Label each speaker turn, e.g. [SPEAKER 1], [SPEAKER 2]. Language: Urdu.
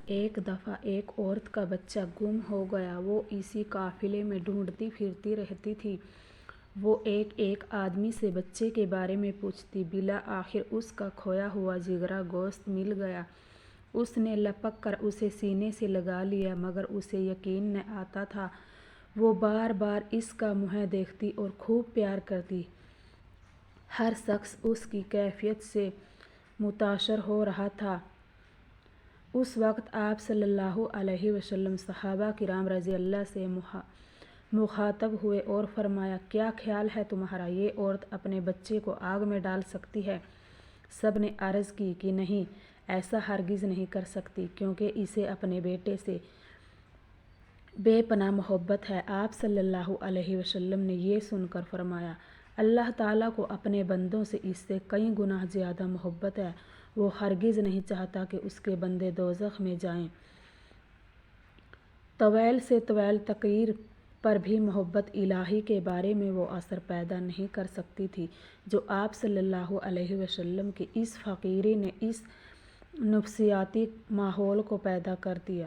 [SPEAKER 1] ایک دفعہ ایک عورت کا بچہ گم ہو گیا۔ وہ اسی قافلے میں ڈھونڈتی پھرتی رہتی تھی۔ وہ ایک ایک آدمی سے بچے کے بارے میں پوچھتی۔ بالآخر اس کا کھویا ہوا جگرا گوشت مل گیا۔ اس نے لپک کر اسے سینے سے لگا لیا، مگر اسے یقین نہ آتا تھا۔ وہ بار بار اس کا منہ دیکھتی اور خوب پیار کرتی۔ ہر شخص اس کی کیفیت سے متاثر ہو رہا تھا۔ اس وقت آپ صلی اللہ علیہ وسلم صحابہ کرام رضی اللہ سے مخاطب ہوئے اور فرمایا، کیا خیال ہے تمہارا، یہ عورت اپنے بچے کو آگ میں ڈال سکتی ہے؟ سب نے عرض کی کہ نہیں، ایسا ہرگز نہیں کر سکتی، کیونکہ اسے اپنے بیٹے سے بے پناہ محبت ہے۔ آپ صلی اللہ علیہ وسلم نے یہ سن کر فرمایا، اللہ تعالیٰ کو اپنے بندوں سے اس سے کئی گنا زیادہ محبت ہے۔ وہ ہرگز نہیں چاہتا کہ اس کے بندے دوزخ میں جائیں۔ طویل سے طویل تقریر پر بھی محبت الہی کے بارے میں وہ اثر پیدا نہیں کر سکتی تھی جو آپ صلی اللہ علیہ وسلم کی اس فقیری نے اس نفسیاتی ماحول کو پیدا کر دیا۔